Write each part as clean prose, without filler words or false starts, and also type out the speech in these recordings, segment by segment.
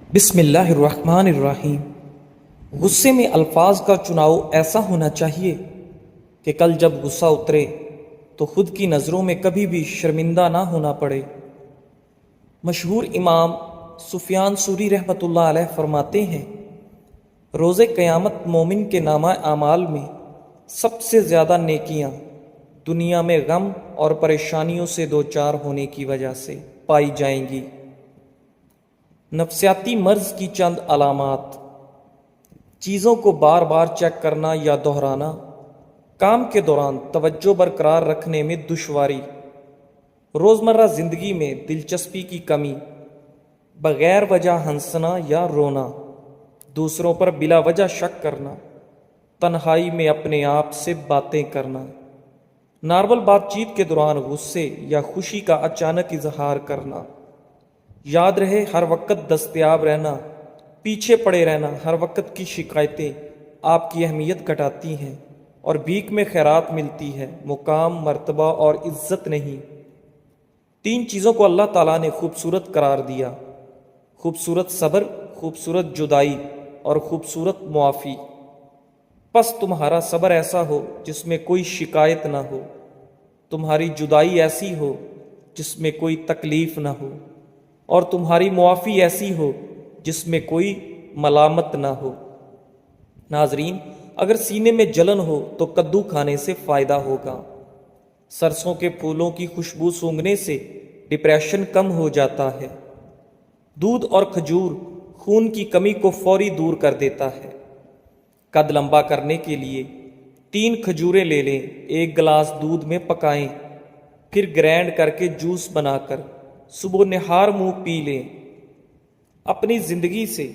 بسم اللہ الرحمن الرحیم۔ غصے میں الفاظ کا چناؤ ایسا ہونا چاہیے کہ کل جب غصہ اترے تو خود کی نظروں میں کبھی بھی شرمندہ نہ ہونا پڑے۔ مشہور امام سفیان ثوری رحمۃ اللہ علیہ فرماتے ہیں، روز قیامت مومن کے نامہ اعمال میں سب سے زیادہ نیکیاں دنیا میں غم اور پریشانیوں سے دوچار ہونے کی وجہ سے پائی جائیں گی۔ نفسیاتی مرض کی چند علامات: چیزوں کو بار بار چیک کرنا یا دہرانا، کام کے دوران توجہ برقرار رکھنے میں دشواری، روزمرہ زندگی میں دلچسپی کی کمی، بغیر وجہ ہنسنا یا رونا، دوسروں پر بلا وجہ شک کرنا، تنہائی میں اپنے آپ سے باتیں کرنا، نارمل بات چیت کے دوران غصے یا خوشی کا اچانک اظہار کرنا۔ یاد رہے، ہر وقت دستیاب رہنا، پیچھے پڑے رہنا، ہر وقت کی شکایتیں آپ کی اہمیت گھٹاتی ہیں اور بھیک میں خیرات ملتی ہے، مقام، مرتبہ اور عزت نہیں۔ 3 چیزوں کو اللہ تعالیٰ نے خوبصورت قرار دیا: خوبصورت صبر، خوبصورت جدائی اور خوبصورت معافی۔ پس تمہارا صبر ایسا ہو جس میں کوئی شکایت نہ ہو، تمہاری جدائی ایسی ہو جس میں کوئی تکلیف نہ ہو، اور تمہاری معافی ایسی ہو جس میں کوئی ملامت نہ ہو۔ ناظرین، اگر سینے میں جلن ہو تو کدو کھانے سے فائدہ ہوگا۔ سرسوں کے پھولوں کی خوشبو سونگھنے سے ڈپریشن کم ہو جاتا ہے۔ دودھ اور کھجور خون کی کمی کو فوری دور کر دیتا ہے۔ قد لمبا کرنے کے لیے 3 کھجوریں لے لیں، 1 گلاس دودھ میں پکائیں، پھر گرینڈ کر کے جوس بنا کر صبح نہار منہ پی لیں۔ اپنی زندگی سے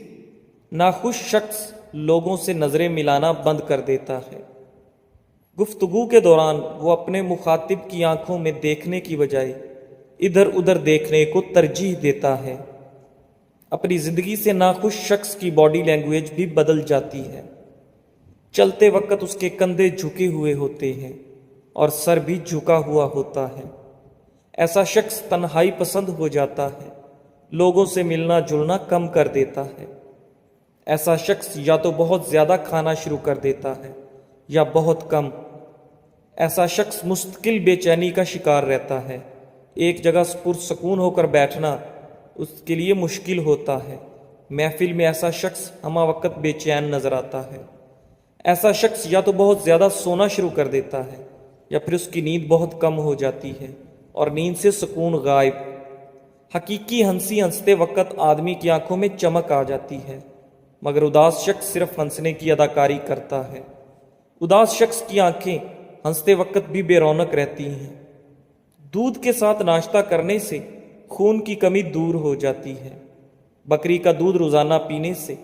ناخوش شخص لوگوں سے نظریں ملانا بند کر دیتا ہے۔ گفتگو کے دوران وہ اپنے مخاطب کی آنکھوں میں دیکھنے کی بجائے ادھر ادھر دیکھنے کو ترجیح دیتا ہے۔ اپنی زندگی سے ناخوش شخص کی باڈی لینگویج بھی بدل جاتی ہے۔ چلتے وقت اس کے کندھے جھکے ہوئے ہوتے ہیں اور سر بھی جھکا ہوا ہوتا ہے۔ ایسا شخص تنہائی پسند ہو جاتا ہے، لوگوں سے ملنا جلنا کم کر دیتا ہے۔ ایسا شخص یا تو بہت زیادہ کھانا شروع کر دیتا ہے یا بہت کم۔ ایسا شخص مستقل بے چینی کا شکار رہتا ہے۔ ایک جگہ پرسکون ہو کر بیٹھنا اس کے لیے مشکل ہوتا ہے۔ محفل میں ایسا شخص ہمہ وقت بے چین نظر آتا ہے۔ ایسا شخص یا تو بہت زیادہ سونا شروع کر دیتا ہے یا پھر اس کی نیند بہت کم ہو جاتی ہے اور نیند سے سکون غائب۔ حقیقی ہنسی ہنستے وقت آدمی کی آنکھوں میں چمک آ جاتی ہے، مگر اداس شخص صرف ہنسنے کی اداکاری کرتا ہے۔ اداس شخص کی آنکھیں ہنستے وقت بھی بے رونق رہتی ہیں۔ دودھ کے ساتھ ناشتہ کرنے سے خون کی کمی دور ہو جاتی ہے۔ بکری کا دودھ روزانہ پینے سے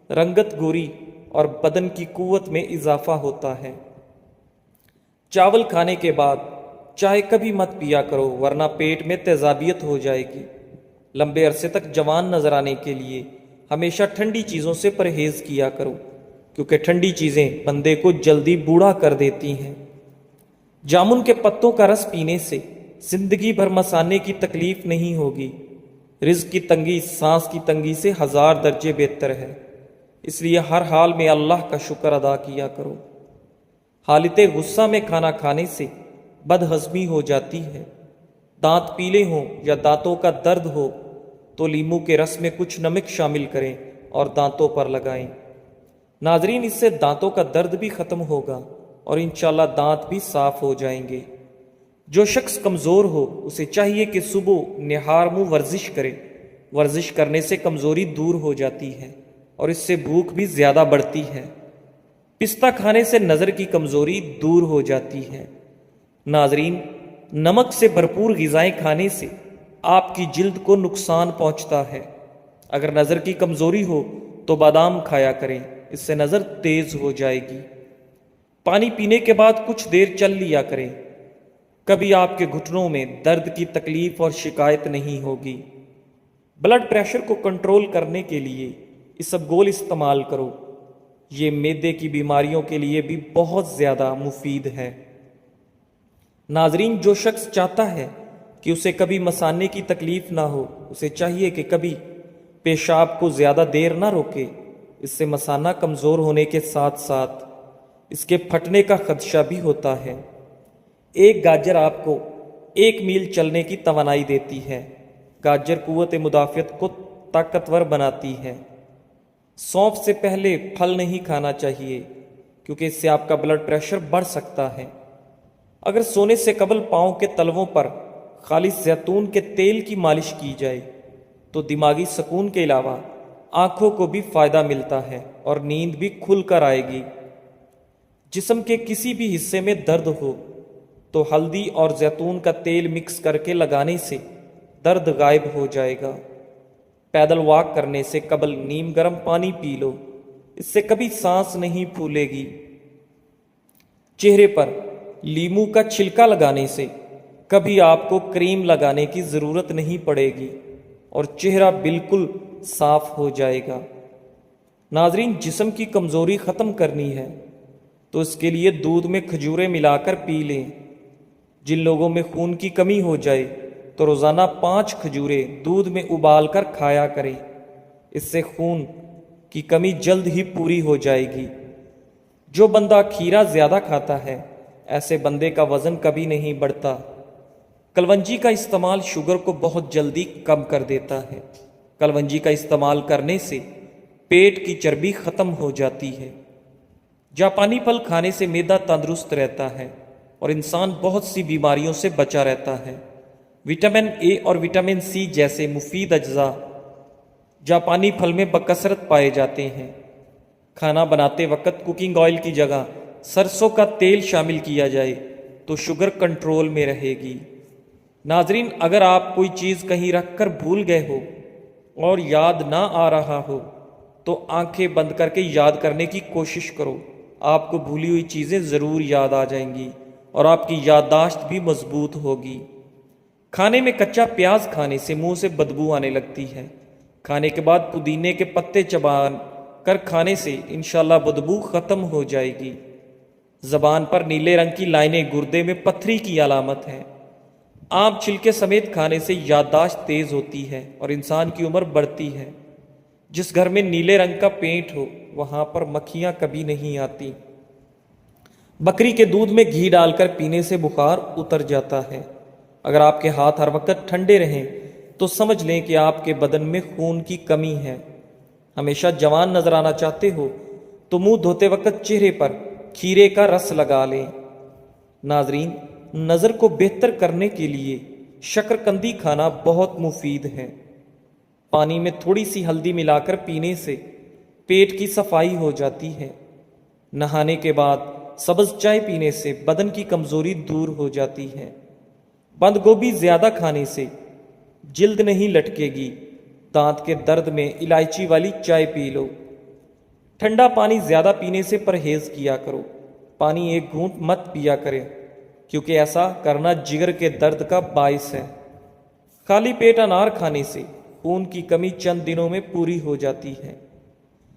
رنگت گوری اور بدن کی قوت میں اضافہ ہوتا ہے۔ چاول کھانے کے بعد چائے کبھی مت پیا کرو، ورنہ پیٹ میں تیزابیت ہو جائے گی۔ لمبے عرصے تک جوان نظر آنے کے لیے ہمیشہ ٹھنڈی چیزوں سے پرہیز کیا کرو، کیونکہ ٹھنڈی چیزیں بندے کو جلدی بوڑھا کر دیتی ہیں۔ جامن کے پتوں کا رس پینے سے زندگی بھر مسانے کی تکلیف نہیں ہوگی۔ رزق کی تنگی سانس کی تنگی سے 1000 درجے بہتر ہے، اس لیے ہر حال میں اللہ کا شکر ادا کیا کرو۔ حالت غصہ میں کھانا کھانے سے بد ہضمی ہو جاتی ہے۔ دانت پیلے ہوں یا دانتوں کا درد ہو تو لیموں کے رس میں کچھ نمک شامل کریں اور دانتوں پر لگائیں۔ ناظرین، اس سے دانتوں کا درد بھی ختم ہوگا اور انشاءاللہ دانت بھی صاف ہو جائیں گے۔ جو شخص کمزور ہو اسے چاہیے کہ صبح نہار منہ ورزش کرے۔ ورزش کرنے سے کمزوری دور ہو جاتی ہے اور اس سے بھوک بھی زیادہ بڑھتی ہے۔ پستہ کھانے سے نظر کی کمزوری دور ہو جاتی ہے۔ ناظرین، نمک سے بھرپور غذائیں کھانے سے آپ کی جلد کو نقصان پہنچتا ہے۔ اگر نظر کی کمزوری ہو تو بادام کھایا کریں، اس سے نظر تیز ہو جائے گی۔ پانی پینے کے بعد کچھ دیر چل لیا کریں، کبھی آپ کے گھٹنوں میں درد کی تکلیف اور شکایت نہیں ہوگی۔ بلڈ پریشر کو کنٹرول کرنے کے لیے اسبگول استعمال کرو، یہ معدے کی بیماریوں کے لیے بھی بہت زیادہ مفید ہے۔ ناظرین، جو شخص چاہتا ہے کہ اسے کبھی مثانے کی تکلیف نہ ہو، اسے چاہیے کہ کبھی پیشاب کو زیادہ دیر نہ روکے، اس سے مثانہ کمزور ہونے کے ساتھ ساتھ اس کے پھٹنے کا خدشہ بھی ہوتا ہے۔ ایک گاجر آپ کو 1 میل چلنے کی توانائی دیتی ہے۔ گاجر قوت مدافعت کو طاقتور بناتی ہے۔ سونف سے پہلے پھل نہیں کھانا چاہیے کیونکہ اس سے آپ کا بلڈ پریشر بڑھ سکتا ہے۔ اگر سونے سے قبل پاؤں کے تلووں پر خالص زیتون کے تیل کی مالش کی جائے تو دماغی سکون کے علاوہ آنکھوں کو بھی فائدہ ملتا ہے اور نیند بھی کھل کر آئے گی۔ جسم کے کسی بھی حصے میں درد ہو تو ہلدی اور زیتون کا تیل مکس کر کے لگانے سے درد غائب ہو جائے گا۔ پیدل واک کرنے سے قبل نیم گرم پانی پی لو، اس سے کبھی سانس نہیں پھولے گی۔ چہرے پر لیموں کا چھلکا لگانے سے کبھی آپ کو کریم لگانے کی ضرورت نہیں پڑے گی اور چہرہ بالکل صاف ہو جائے گا۔ ناظرین، جسم کی کمزوری ختم کرنی ہے تو اس کے لیے دودھ میں کھجوریں ملا کر پی لیں۔ جن لوگوں میں خون کی کمی ہو جائے تو روزانہ 5 کھجوریں دودھ میں ابال کر کھایا کریں، اس سے خون کی کمی جلد ہی پوری ہو جائے گی۔ جو بندہ کھیرا زیادہ کھاتا ہے ایسے بندے کا وزن کبھی نہیں بڑھتا۔ کلونجی کا استعمال شوگر کو بہت جلدی کم کر دیتا ہے۔ کلونجی کا استعمال کرنے سے پیٹ کی چربی ختم ہو جاتی ہے۔ جاپانی پھل کھانے سے معدہ تندرست رہتا ہے اور انسان بہت سی بیماریوں سے بچا رہتا ہے۔ وٹامن اے اور وٹامن سی جیسے مفید اجزاء جاپانی پھل میں بکثرت پائے جاتے ہیں۔ کھانا بناتے وقت کوکنگ آئل کی جگہ سرسوں کا تیل شامل کیا جائے تو شوگر کنٹرول میں رہے گی۔ ناظرین، اگر آپ کوئی چیز کہیں رکھ کر بھول گئے ہو اور یاد نہ آ رہا ہو تو آنکھیں بند کر کے یاد کرنے کی کوشش کرو۔ آپ کو بھولی ہوئی چیزیں ضرور یاد آ جائیں گی اور آپ کی یادداشت بھی مضبوط ہوگی۔ کھانے میں کچا پیاز کھانے سے منہ سے بدبو آنے لگتی ہے۔ کھانے کے بعد پودینے کے پتے چبا کر کھانے سے انشاءاللہ بدبو ختم ہو جائے گی۔ زبان پر نیلے رنگ کی لائنیں گردے میں پتھری کی علامت ہے۔ آم چھلکے سمیت کھانے سے یادداشت تیز ہوتی ہے اور انسان کی عمر بڑھتی ہے۔ جس گھر میں نیلے رنگ کا پینٹ ہو وہاں پر مکھیاں کبھی نہیں آتی۔ بکری کے دودھ میں گھی ڈال کر پینے سے بخار اتر جاتا ہے۔ اگر آپ کے ہاتھ ہر وقت ٹھنڈے رہیں تو سمجھ لیں کہ آپ کے بدن میں خون کی کمی ہے۔ ہمیشہ جوان نظر آنا چاہتے ہو تو منہ دھوتے وقت چہرے پر کھیرے کا رس لگا لیں۔ ناظرین، نظر کو بہتر کرنے کے لیے شکرقندی کھانا بہت مفید ہے۔ پانی میں تھوڑی سی ہلدی ملا کر پینے سے پیٹ کی صفائی ہو جاتی ہے۔ نہانے کے بعد سبز چائے پینے سے بدن کی کمزوری دور ہو جاتی ہے۔ بند گوبھی زیادہ کھانے سے جلد نہیں لٹکے گی۔ دانت کے درد میں الائچی والی چائے پی لو۔ ٹھنڈا پانی زیادہ پینے سے پرہیز کیا کرو۔ پانی ایک گھونٹ مت پیا کرے کیونکہ ایسا کرنا جگر کے درد کا باعث ہے۔ خالی پیٹ انار کھانے سے خون کی کمی چند دنوں میں پوری ہو جاتی ہے۔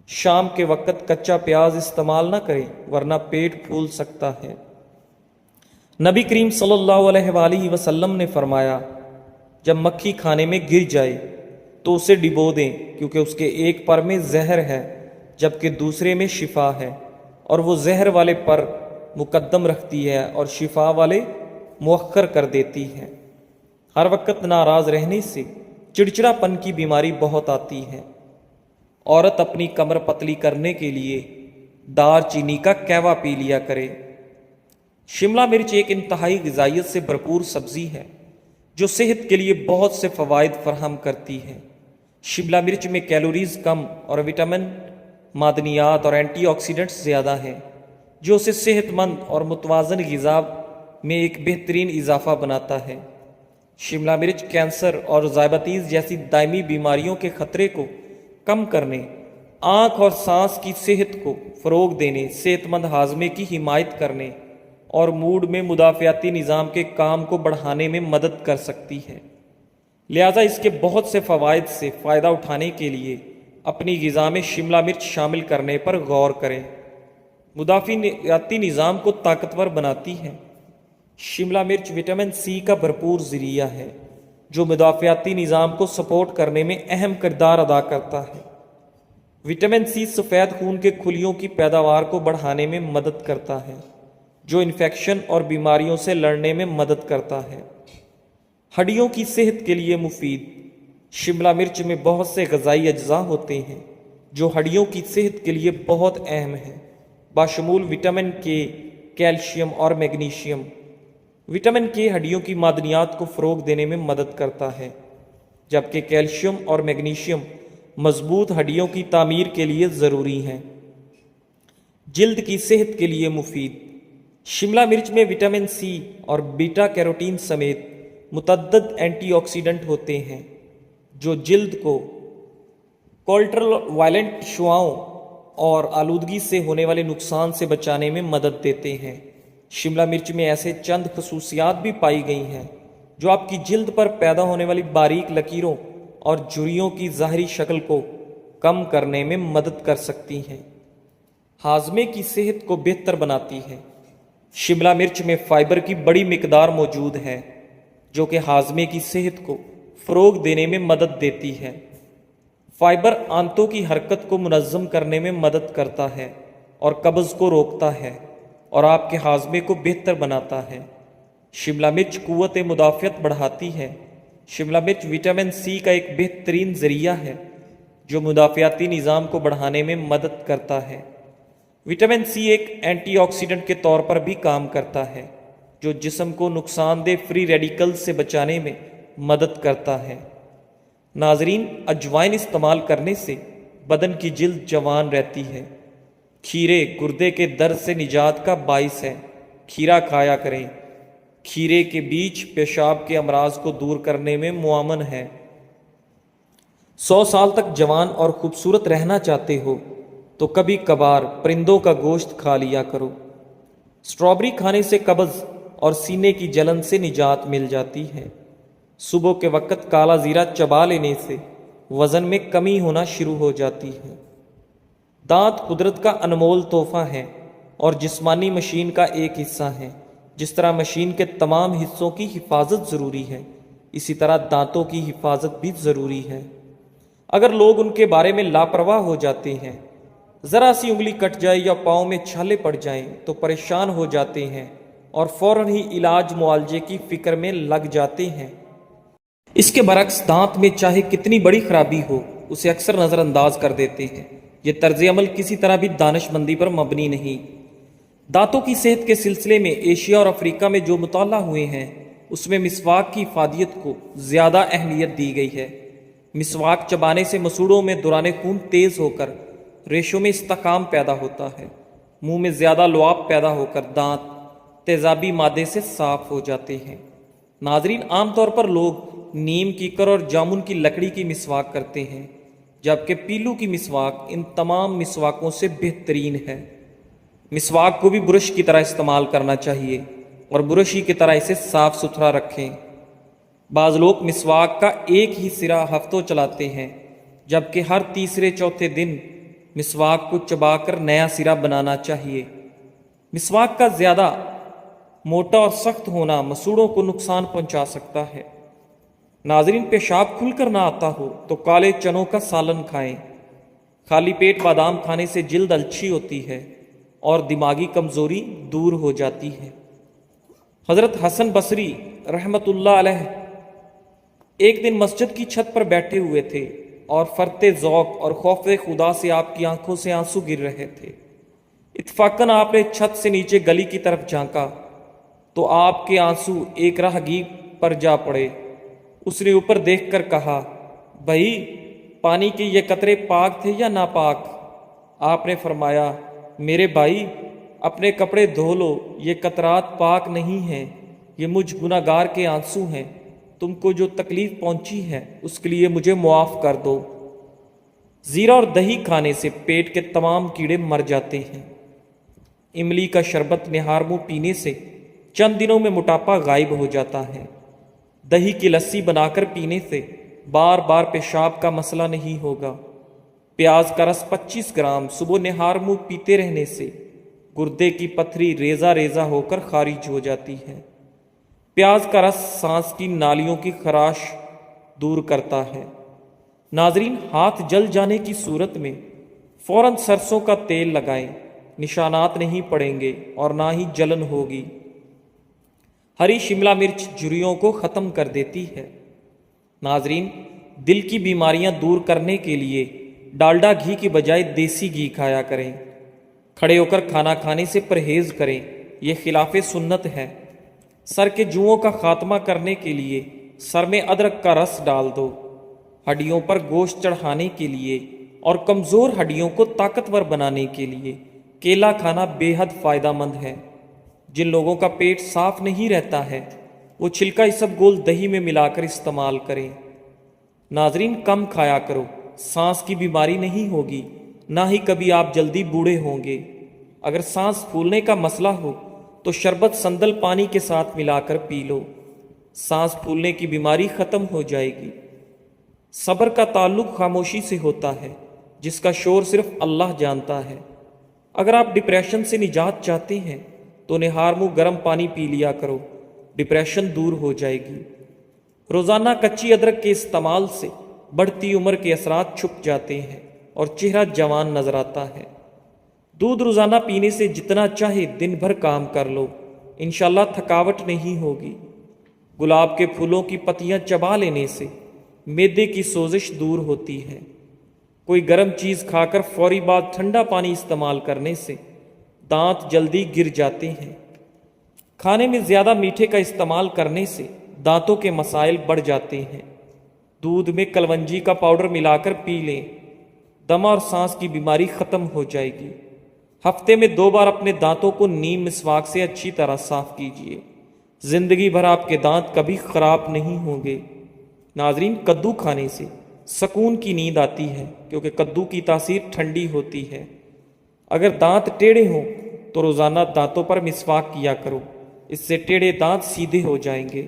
شام کے وقت کچا پیاز استعمال نہ کریں ورنہ پیٹ پھول سکتا ہے۔ نبی کریم صلی اللہ علیہ وآلہ وسلم نے فرمایا، جب مکھی کھانے میں گر جائے تو اسے ڈبو دیں کیونکہ اس کے ایک پر میں زہر ہے جبکہ دوسرے میں شفا ہے، اور وہ زہر والے پر مقدم رکھتی ہے اور شفا والے مؤخر کر دیتی ہے۔ ہر وقت ناراض رہنے سے چڑچڑا پن کی بیماری بہت آتی ہے۔ عورت اپنی کمر پتلی کرنے کے لیے دار چینی کا کہوہ پی لیا کرے۔ شملہ مرچ ایک انتہائی غذائیت سے بھرپور سبزی ہے جو صحت کے لیے بہت سے فوائد فراہم کرتی ہے۔ شملہ مرچ میں کیلوریز کم اور وٹامن، معدنیات اور اینٹی آکسیڈنٹس زیادہ ہیں جو اسے صحت مند اور متوازن غذا میں ایک بہترین اضافہ بناتا ہے۔ شملہ مرچ کینسر اور ذیابیطس جیسی دائمی بیماریوں کے خطرے کو کم کرنے، آنکھ اور سانس کی صحت کو فروغ دینے، صحت مند ہاضمے کی حمایت کرنے اور موڈ میں مدافعتی نظام کے کام کو بڑھانے میں مدد کر سکتی ہے۔ لہٰذا اس کے بہت سے فوائد سے فائدہ اٹھانے کے لیے اپنی غذا میں شملہ مرچ شامل کرنے پر غور کریں۔ مدافعتی نظام کو طاقتور بناتی ہے۔ شملہ مرچ وٹامن سی کا بھرپور ذریعہ ہے جو مدافعتی نظام کو سپورٹ کرنے میں اہم کردار ادا کرتا ہے۔ وٹامن سی سفید خون کے خلیوں کی پیداوار کو بڑھانے میں مدد کرتا ہے، جو انفیکشن اور بیماریوں سے لڑنے میں مدد کرتا ہے۔ ہڈیوں کی صحت کے لیے مفید۔ شملہ مرچ میں بہت سے غذائی اجزاء ہوتے ہیں جو ہڈیوں کی صحت کے لیے بہت اہم ہیں، بشمول وٹامن کے، کیلشیم اور میگنیشیم۔ وٹامن کے ہڈیوں کی معدنیات کو فروغ دینے میں مدد کرتا ہے، جبکہ کیلشیم اور میگنیشیم مضبوط ہڈیوں کی تعمیر کے لیے ضروری ہیں۔ جلد کی صحت کے لیے مفید۔ شملہ مرچ میں وٹامن سی اور بیٹا کیروٹین سمیت متعدد اینٹی آکسیڈنٹ ہوتے ہیں جو جلد کو کولٹرل وائلنٹ شعاعوں اور آلودگی سے ہونے والے نقصان سے بچانے میں مدد دیتے ہیں۔ شملہ مرچ میں ایسے چند خصوصیات بھی پائی گئی ہیں جو آپ کی جلد پر پیدا ہونے والی باریک لکیروں اور جھریوں کی ظاہری شکل کو کم کرنے میں مدد کر سکتی ہیں۔ ہاضمے کی صحت کو بہتر بناتی ہے۔ شملہ مرچ میں فائبر کی بڑی مقدار موجود ہے جو کہ ہاضمے کی صحت کو فروغ دینے میں مدد دیتی ہے۔ فائبر آنتوں کی حرکت کو منظم کرنے میں مدد کرتا ہے اور قبض کو روکتا ہے اور آپ کے ہاضمے کو بہتر بناتا ہے۔ شملہ مرچ قوت مدافعت بڑھاتی ہے۔ شملہ مرچ وٹامن سی کا ایک بہترین ذریعہ ہے جو مدافعتی نظام کو بڑھانے میں مدد کرتا ہے۔ وٹامن سی ایک اینٹی آکسیڈنٹ کے طور پر بھی کام کرتا ہے جو جسم کو نقصان دہ فری ریڈیکل سے بچانے میں مدد کرتا ہے۔ ناظرین، اجوائن استعمال کرنے سے بدن کی جلد جوان رہتی ہے۔ کھیرے گردے کے درد سے نجات کا باعث ہے۔ کھیرا کھایا کریں۔ کھیرے کے بیج پیشاب کے امراض کو دور کرنے میں معاون ہے۔ 100 سال تک جوان اور خوبصورت رہنا چاہتے ہو تو کبھی کبھار پرندوں کا گوشت کھا لیا کرو۔ اسٹرابری کھانے سے قبض اور سینے کی جلن سے نجات مل جاتی ہے۔ صبح کے وقت کالا زیرہ چبا لینے سے وزن میں کمی ہونا شروع ہو جاتی ہے۔ دانت قدرت کا انمول تحفہ ہے اور جسمانی مشین کا ایک حصہ ہے۔ جس طرح مشین کے تمام حصوں کی حفاظت ضروری ہے، اسی طرح دانتوں کی حفاظت بھی ضروری ہے۔ اگر لوگ ان کے بارے میں لاپرواہ ہو جاتے ہیں، ذرا سی انگلی کٹ جائے یا پاؤں میں چھالے پڑ جائیں تو پریشان ہو جاتے ہیں اور فوراً ہی علاج معالجے کی فکر میں لگ جاتے ہیں۔ اس کے برعکس دانت میں چاہے کتنی بڑی خرابی ہو اسے اکثر نظر انداز کر دیتے ہیں۔ یہ طرز عمل کسی طرح بھی دانش مندی پر مبنی نہیں۔ دانتوں کی صحت کے سلسلے میں ایشیا اور افریقہ میں جو مطالعہ ہوئے ہیں اس میں مسواک کی افادیت کو زیادہ اہمیت دی گئی ہے۔ مسواک چبانے سے مسوڑوں میں دوران خون تیز ہو کر ریشوں میں استحکام پیدا ہوتا ہے، منہ میں زیادہ لعاب پیدا ہو کر دانت تیزابی مادے سے صاف ہو جاتے ہیں۔ ناظرین، عام طور پر لوگ نیم کیکر اور جامن کی لکڑی کی مسواک کرتے ہیں، جبکہ پیلو کی مسواک ان تمام مسواکوں سے بہترین ہے۔ مسواک کو بھی برش کی طرح استعمال کرنا چاہیے اور برش ہی کی طرح اسے صاف ستھرا رکھیں۔ بعض لوگ مسواک کا ایک ہی سرا ہفتوں چلاتے ہیں، جبکہ ہر تیسرے چوتھے دن مسواک کو چبا کر نیا سرا بنانا چاہیے۔ مسواک کا زیادہ موٹا اور سخت ہونا مسوڑوں کو نقصان پہنچا سکتا ہے۔ ناظرین، پیشاب کھل کر نہ آتا ہو تو کالے چنوں کا سالن کھائیں۔ خالی پیٹ بادام کھانے سے جلد الچھی ہوتی ہے اور دماغی کمزوری دور ہو جاتی ہے۔ حضرت حسن بصری رحمت اللہ علیہ ایک دن مسجد کی چھت پر بیٹھے ہوئے تھے اور فرط ذوق اور خوف خدا سے آپ کی آنکھوں سے آنسو گر رہے تھے۔ اتفاقاً آپ نے چھت سے نیچے گلی کی طرف جھانکا تو آپ کے آنسو ایک راہگیر پر جا پڑے۔ اس نے اوپر دیکھ کر کہا، بھائی، پانی کے یہ قطرے پاک تھے یا ناپاک؟ آپ نے فرمایا، میرے بھائی، اپنے کپڑے دھو لو، یہ قطرات پاک نہیں ہیں، یہ مجھ گناہگار کے آنسو ہیں۔ تم کو جو تکلیف پہنچی ہے اس کے لیے مجھے معاف کر دو۔ زیرہ اور دہی کھانے سے پیٹ کے تمام کیڑے مر جاتے ہیں۔ املی کا شربت نہار منہ پینے سے چند دنوں میں موٹاپا غائب ہو جاتا ہے۔ دہی کی لسی بنا کر پینے سے بار بار پیشاب کا مسئلہ نہیں ہوگا۔ پیاز کا رس 25 گرام صبح نہار منہ پیتے رہنے سے گردے کی پتھری ریزہ ریزہ ہو کر خارج ہو جاتی ہے۔ پیاز کا رس سانس کی نالیوں کی خراش دور کرتا ہے۔ ناظرین، ہاتھ جل جانے کی صورت میں فوراً سرسوں کا تیل لگائیں، نشانات نہیں پڑیں گے اور نہ ہی جلن ہوگی۔ ہری شملہ مرچ جھریوں کو ختم کر دیتی ہے۔ ناظرین، دل کی بیماریاں دور کرنے کے لیے ڈالڈا گھی کی بجائے دیسی گھی کھایا کریں۔ کھڑے ہو کر کھانا کھانے سے پرہیز کریں، یہ خلاف سنت ہے۔ سر کے جوؤں کا خاتمہ کرنے کے لیے سر میں ادرک کا رس ڈال دو۔ ہڈیوں پر گوشت چڑھانے کے لیے اور کمزور ہڈیوں کو طاقتور بنانے کے لیے کیلا کھانا بے حد فائدہ مند ہے۔ جن لوگوں کا پیٹ صاف نہیں رہتا ہے وہ چھلکا اسبگول دہی میں ملا کر استعمال کریں۔ ناظرین، کم کھایا کرو، سانس کی بیماری نہیں ہوگی، نہ ہی کبھی آپ جلدی بوڑھے ہوں گے۔ اگر سانس پھولنے کا مسئلہ ہو تو شربت سندل پانی کے ساتھ ملا کر پی لو، سانس پھولنے کی بیماری ختم ہو جائے گی۔ صبر کا تعلق خاموشی سے ہوتا ہے، جس کا شور صرف اللہ جانتا ہے۔ اگر آپ ڈپریشن سے نجات چاہتے ہیں تو نہار منہ گرم پانی پی لیا کرو، ڈپریشن دور ہو جائے گی۔ روزانہ کچی ادرک کے استعمال سے بڑھتی عمر کے اثرات چھپ جاتے ہیں اور چہرہ جوان نظر آتا ہے۔ دودھ روزانہ پینے سے جتنا چاہے دن بھر کام کر لو، انشاءاللہ تھکاوٹ نہیں ہوگی۔ گلاب کے پھولوں کی پتیاں چبا لینے سے معدے کی سوزش دور ہوتی ہے۔ کوئی گرم چیز کھا کر فوری بعد ٹھنڈا پانی استعمال کرنے سے دانت جلدی گر جاتے ہیں۔ کھانے میں زیادہ میٹھے کا استعمال کرنے سے دانتوں کے مسائل بڑھ جاتے ہیں۔ دودھ میں کلونجی کا پاؤڈر ملا کر پی لیں، دمہ اور سانس کی بیماری ختم ہو جائے گی۔ ہفتے میں 2 بار اپنے دانتوں کو نیم مسواک سے اچھی طرح صاف کیجیے، زندگی بھر آپ کے دانت کبھی خراب نہیں ہوں گے۔ ناظرین، کدو کھانے سے سکون کی نیند آتی ہے کیونکہ کدو کی تاثیر ٹھنڈی ہوتی ہے۔ اگر دانت ٹیڑھے ہوں تو روزانہ دانتوں پر مسواک کیا کرو، اس سے ٹیڑھے دانت سیدھے ہو جائیں گے۔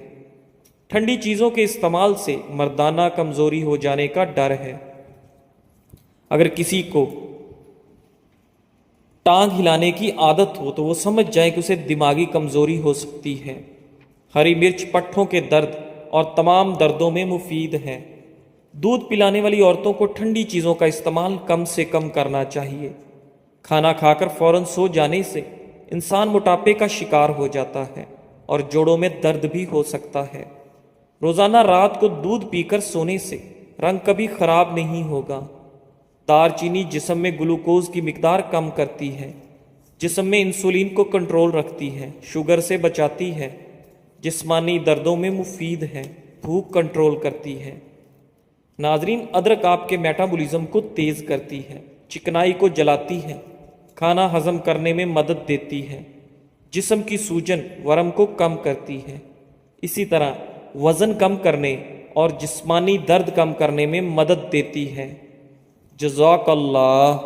ٹھنڈی چیزوں کے استعمال سے مردانہ کمزوری ہو جانے کا ڈر ہے۔ اگر کسی کو ٹانگ ہلانے کی عادت ہو تو وہ سمجھ جائے کہ اسے دماغی کمزوری ہو سکتی ہے۔ ہری مرچ پٹھوں کے درد اور تمام دردوں میں مفید ہے۔ دودھ پلانے والی عورتوں کو ٹھنڈی چیزوں کا استعمال کم سے کم کرنا چاہیے۔ کھانا کھا کر فوراً سو جانے سے انسان موٹاپے کا شکار ہو جاتا ہے اور جوڑوں میں درد بھی ہو سکتا ہے۔ روزانہ رات کو دودھ پی کر سونے سے رنگ کبھی خراب نہیں ہوگا۔ دار چینی جسم میں گلوکوز کی مقدار کم کرتی ہے، جسم میں انسولین کو کنٹرول رکھتی ہے، شوگر سے بچاتی ہے، جسمانی دردوں میں مفید ہے، بھوک کنٹرول کرتی ہے۔ ناظرین، ادرک آپ کے میٹابولزم کو تیز کرتی ہے، چکنائی کو جلاتی ہے، کھانا ہضم کرنے میں مدد دیتی ہے، جسم کی سوجن ورم کو کم کرتی ہے، اسی طرح وزن کم کرنے اور جسمانی درد کم کرنے میں مدد دیتی ہے۔ جزاک اللہ۔